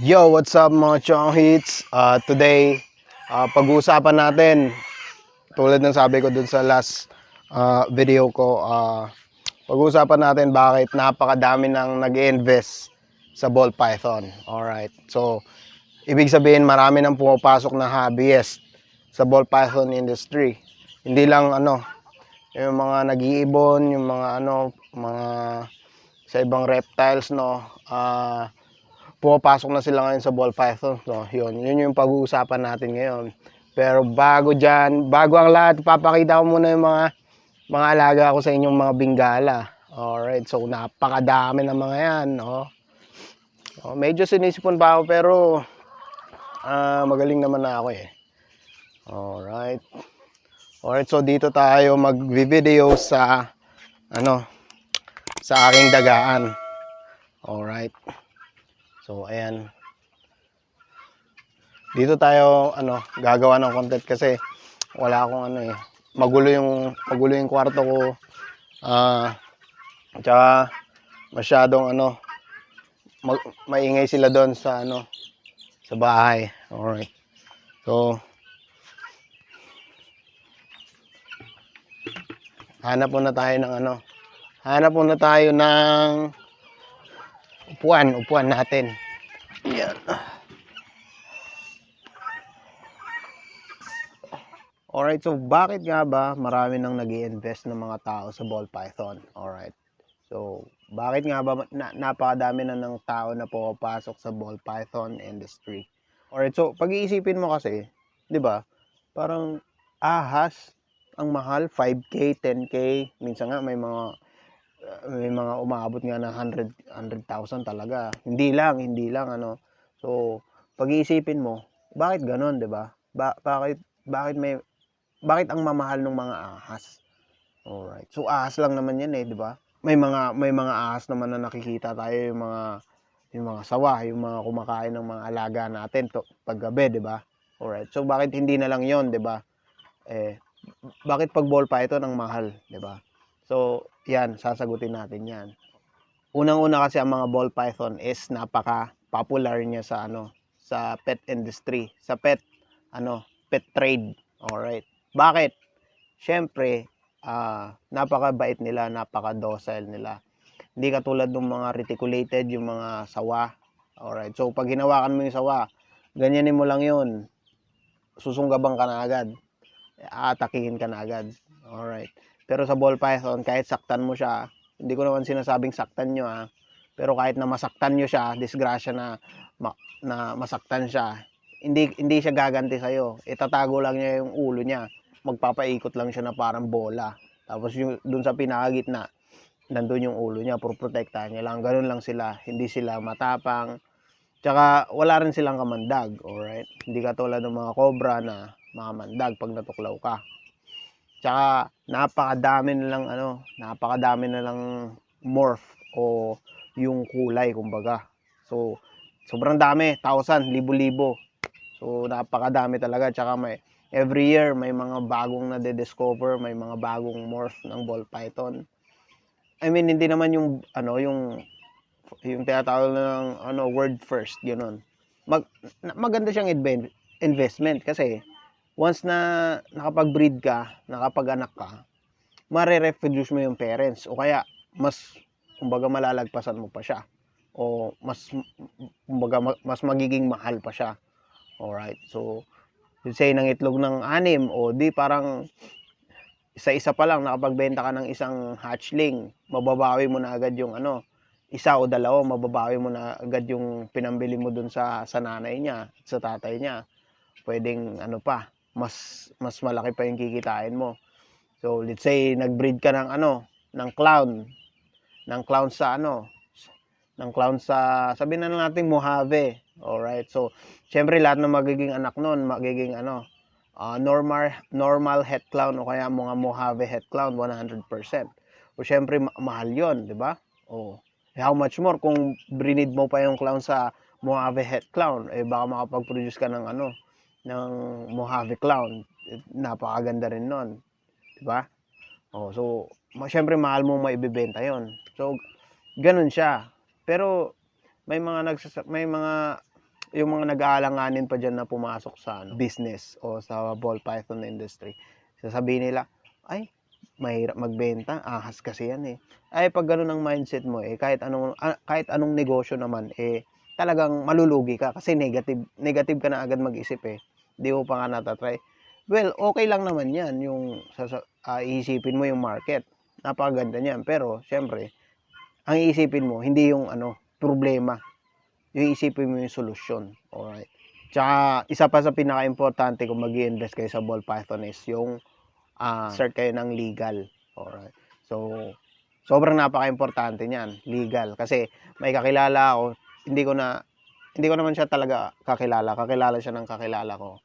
Yo, what's up mga Chong Hits? Today, pag-uusapan natin, tulad ng sabi ko dun sa last video ko, pag-uusapan natin bakit napakadami nang nag-invest sa ball python. Alright, so, ibig sabihin marami nang pumapasok na hobbyist sa ball python industry. Hindi lang yung mga nag-iibon, yung mga mga sa ibang reptiles, no? Pumapasok na sila ngayon sa ball python. So, yun yung pag-uusapan natin ngayon. Pero bago dyan, bago ang lahat, papakita ko muna yung mga alaga ko sa inyong mga bingala. Alright, so napakadami ng mga yan. Medyo sinisipon pa ako pero magaling naman na ako eh. Alright. Alright, so dito tayo mag-video sa sa aking dagaan. Alright. So, ayan. Dito tayo gagawa ng content kasi wala akong magulo yung kwarto ko. Tsaka masyadong maingay sila doon sa sa bahay. Alright. So hanap muna tayo ng upuan natin. Yan. Alright, so bakit nga ba marami nang nag-i-invest ng mga tao sa ball python? Alright. So, bakit nga ba napakadami na ng tao na pumapasok sa ball python industry? Alright, so pag-iisipin mo kasi, 'di ba? Parang ahas ang mahal, 5K, 10K, minsan nga may mga umaabot nga ng 100,000 talaga. Hindi lang So, pag-iisipin mo, bakit gano'n, 'di ba? Bakit ang mamahal ng mga ahas? Alright. So ahas lang naman 'yan eh, 'di ba? May mga ahas naman na nakikita tayo, yung mga sawa, yung mga kumakain ng mga alaga natin paggabi, 'di ba? Alright. So bakit hindi na lang 'yon, 'di ba? Eh bakit pag ball python ang mahal, 'di ba? So 'yan, sasagutin natin 'yan. Unang-una kasi ang mga ball python is napaka-popular niya sa pet industry, sa pet trade. Alright. Bakit? Siyempre, napakabait nila, napaka-docile nila. Hindi katulad ng mga reticulated, yung mga sawa. Alright. So, pag hinawakan mo yung sawa, ganyanin mo lang yun. Susunggabang ka na agad. Aatakihin ka na agad. Alright. Pero sa ball python, kahit saktan mo siya, hindi ko naman sinasabing saktan nyo pero kahit na masaktan nyo siya, disgrasya na masaktan siya, hindi siya gaganti sa'yo. Itatago lang niya yung ulo niya. Magpapaikot lang siya na parang bola. Tapos dun sa pinakagitna, nandun yung ulo niya, protektahan niya lang. Ganun lang sila. Hindi sila matapang. Tsaka wala rin silang kamandag, alright? Hindi katulad ng mga cobra na makamandag pag natuklaw ka. Tsaka napakadami na lang morph o yung kulay kumbaga. So sobrang dami, 1,000, libo-libo. So napakadami talaga. Tsaka every year may mga bagong nade-discover, may mga bagong morph ng ball python. I mean, hindi naman yung tinatawag ng word first, ganoon. Maganda siyang investment kasi once na nakapag-breed ka, nakapag-anak ka, mare-reproduce mo yung parents o kaya kumbaga malalagpasan mo pa siya o mas magiging mahal pa siya. Alright, so let's say ng itlog ng 6 o di parang isa-isa pa lang nakapagbenta ka ng isang hatchling, mababawi mo na agad yung isa o dalawa, mababawi mo na agad yung pinambili mo dun sa nanay niya, sa tatay niya. Pwedeng mas malaki pa yung kikitain mo. So let's say nag-breed ka ng clown sa sabihin na natin Mojave. Alright. So syempre lahat ng magiging anak noon magiging normal het clown o kaya mga Mojave het clown 100%. O syempre mahal 'yon, 'di ba? Oh. How much more kung breed mo pa yung clown sa Mojave het clown, baka makapag-produce ka ng ng Mojave clown. Napakaganda rin noon, 'di ba? Oh, so syempre mahal mo maibebenta 'yon. So ganun siya. Pero may mga yung mga nag-aalanganin pa diyan na pumasok sa business o sa ball python industry. Sasabihin nila, "Ay, mahirap magbenta, ahas kasi yan, eh." Ay, 'pag gano'n ang mindset mo, kahit anong negosyo naman, talagang malulugi ka kasi negative ka na agad mag-isip, eh. 'Di mo pa nga nata-try. Well, okay lang naman 'yan yung iisipin mo yung market, napakaganda niyan. Pero siyempre, ang iisipin mo hindi yung problema, yung iisipin mo yung solusyon, alright. Tsaka isa pa sa pinakaimportante kung mag-i-invest kayo sa ball python is yung start kayo ng legal, alright. So, sobrang napakaimportante niyan, legal. Kasi may kakilala ako, hindi ko naman siya talaga kakilala siya ng kakilala ko.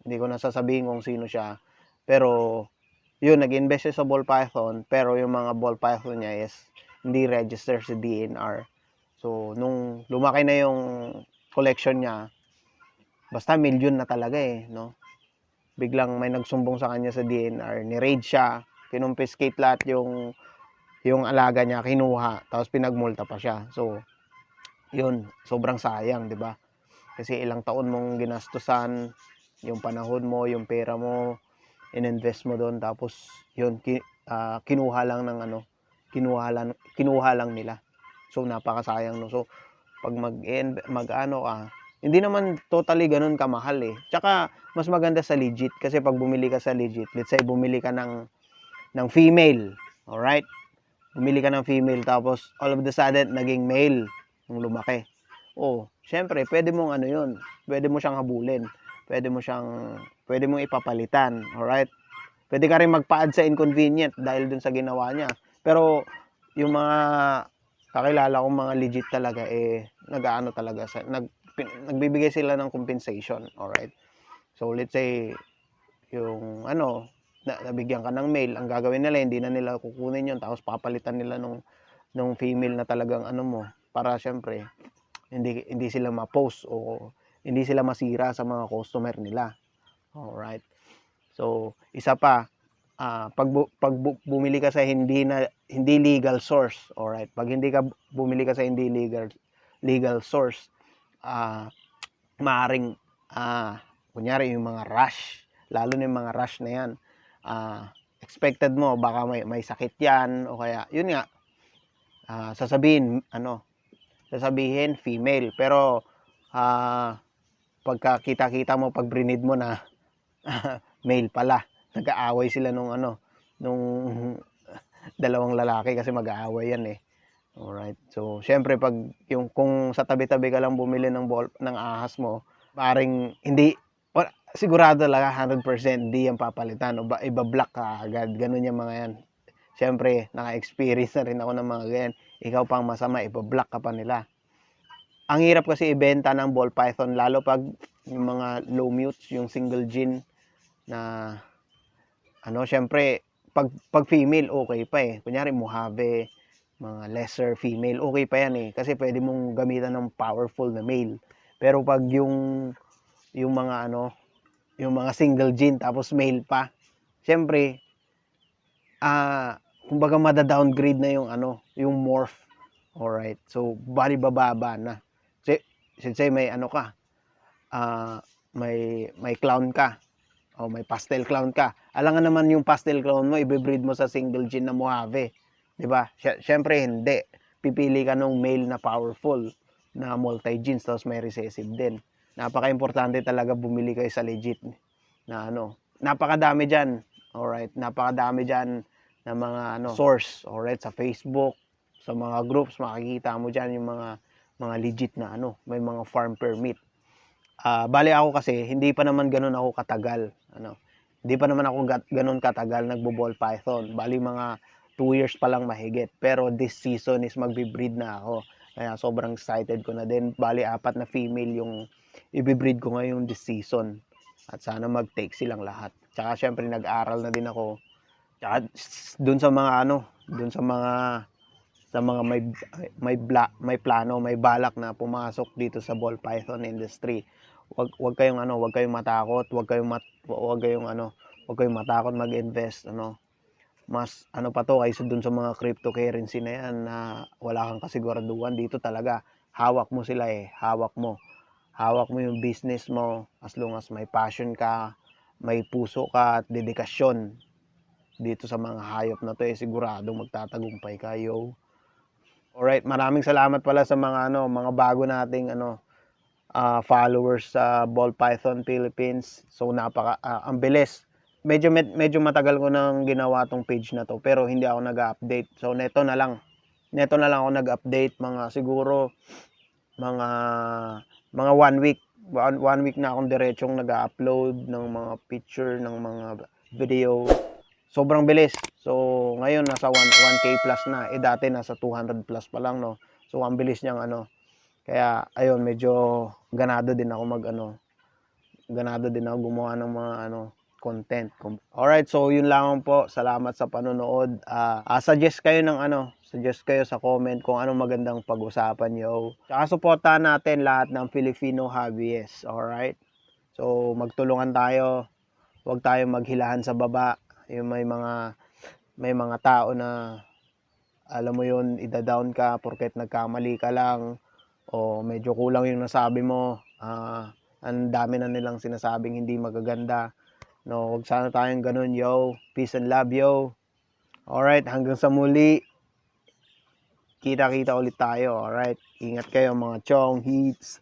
Hindi ko na sasabihin kung sino siya, pero yun, nag-invest siya sa ball python, pero yung mga ball python niya is hindi register sa DNR. So, nung lumaki na yung collection niya, basta milyon na talaga, no? Biglang may nagsumbong sa kanya sa DNR, ni-raid siya, kinumpiskate lahat yung alaga niya, kinuha, tapos pinagmulta pa siya. So, yun, sobrang sayang, 'di ba? Kasi ilang taon mong ginastusan, yung panahon mo, yung pera mo, ininvest mo doon, tapos yun, kinuha lang ng kinuha lang nila. So, napakasayang, no? So, pag mag-ano ka, hindi naman totally ganun kamahal, eh. Tsaka, mas maganda sa legit. Kasi pag bumili ka sa legit, let's say, bumili ka ng female, alright? Bumili ka ng female, tapos, all of the sudden, naging male, nung lumaki. Syempre, pwede mong yun, pwede mo siyang habulin. Pwede mong ipapalitan, alright? Pwede ka rin magpa-add sa inconvenient dahil dun sa ginawa niya. Pero, yung mga kakilala kong mga legit talaga, nag-aano talaga, nagbibigay sila ng compensation, alright? So, let's say, yung nabigyan ka ng male, ang gagawin nila, hindi na nila kukunin yun, tapos papalitan nila nung female na talagang mo, para syempre, hindi sila ma-post o hindi sila masira sa mga customer nila, alright? So, isa pa, pag bumili ka sa hindi legal source, alright? Pag bumili ka sa hindi legal source, maaring kunyari yung mga rush, lalo na yung mga rush na yan, expected mo baka may sakit yan, o kaya yun nga, sasabihin female, pero pagka kita mo, pag brinid mo na male pala, nag-aaway sila nung dalawang lalaki kasi mag-aaway yan, eh. Alright. So, syempre kung sa tabi-tabi ka lang bumili ng ahas mo, paring sigurado lang 100% hindi yan papalitan o iba-block ka agad. Ganun yung mga yan. Syempre, naka-experience na rin ako ng mga ganyan. Ikaw pang masama, iba-block ka pa nila. Ang hirap kasi ibenta ng ball python, lalo pag yung mga low mutes, yung single gene na syempre, pag female, okay pa, eh. Kunyari, Mojave, mga lesser female, okay pa yan, eh. Kasi pwede mong gamitan ng powerful na male. Pero pag yung mga yung mga single gene, tapos male pa, syempre, kumbaga mada-downgrade na yung morph. Alright. So, bali bababa na. Say may ka, may clown ka, o may pastel clown ka. Alangan naman yung pastel clown mo, i-breed mo sa single gene na Mojave. 'Di ba? Syempre hindi. Pipili ka ng male na powerful na multi-genes, tapos may recessive din. Napaka-importante talaga bumili kayo sa legit na napakadami diyan. Alright, napakadami diyan na mga source, alright, sa Facebook, sa mga groups, makikita mo diyan yung mga legit na may mga farm permit. Bali ako kasi hindi pa naman ganoon ako katagal, hindi pa naman ako ganoon katagal nagbo-ball python. Bali mga 2 years pa lang mahigit. Pero this season is magbi-breed na ako. Kaya sobrang excited ko na din. Bali 4 na female yung i-breed ko ngayon this season. At sana mag-take silang lahat. Tsaka syempre nag-aral na din ako. Tsaka dun sa mga may plano, may balak na pumasok dito sa ball python industry. Wag kayong matakot, wag kayong matakot mag-invest, mas pa to kaysa dun sa mga cryptocurrency na yan na wala kang kasiguraduhan. Dito talaga hawak mo sila, hawak mo. hawak mo yung business mo, as long as may passion ka, may puso ka at dedikasyon dito sa mga hayop na to, siguradong magtatagumpay ka, yo. Alright, maraming salamat pala sa mga mga bago nating followers sa Ball Python Philippines. So ang bilis. Medyo matagal ko nang ginawa tong page na to, pero hindi ako nag-update. So neto na lang ako nag-update, mga siguro mga 1 week. One week na akong diretsong nag-upload ng mga picture, ng mga video. Sobrang bilis. So ngayon nasa 1K plus na. Dati nasa 200 plus pa lang, no. So ang bilis niyang kaya ayun, medyo ganado din ako gumawa ng mga content. Alright, so yun lang po. Salamat sa panonood. Suggest kayo sa comment kung anong magandang pag-usapan, yo. Tsaka suportahan natin lahat ng Filipino hobbyists. Alright? So magtulungan tayo. Huwag tayong maghilahan sa baba. Yung may mga tao na alam mo yun, ida-down ka porket nagkamali ka lang o medyo kulang yung nasabi mo. Ang dami na nilang sinasabing hindi magaganda. No, huwag sana tayong ganun, yo. Peace and love, yo. Alright, hanggang sa muli. Kita-kita ulit tayo, alright? Ingat kayo, mga chong hits.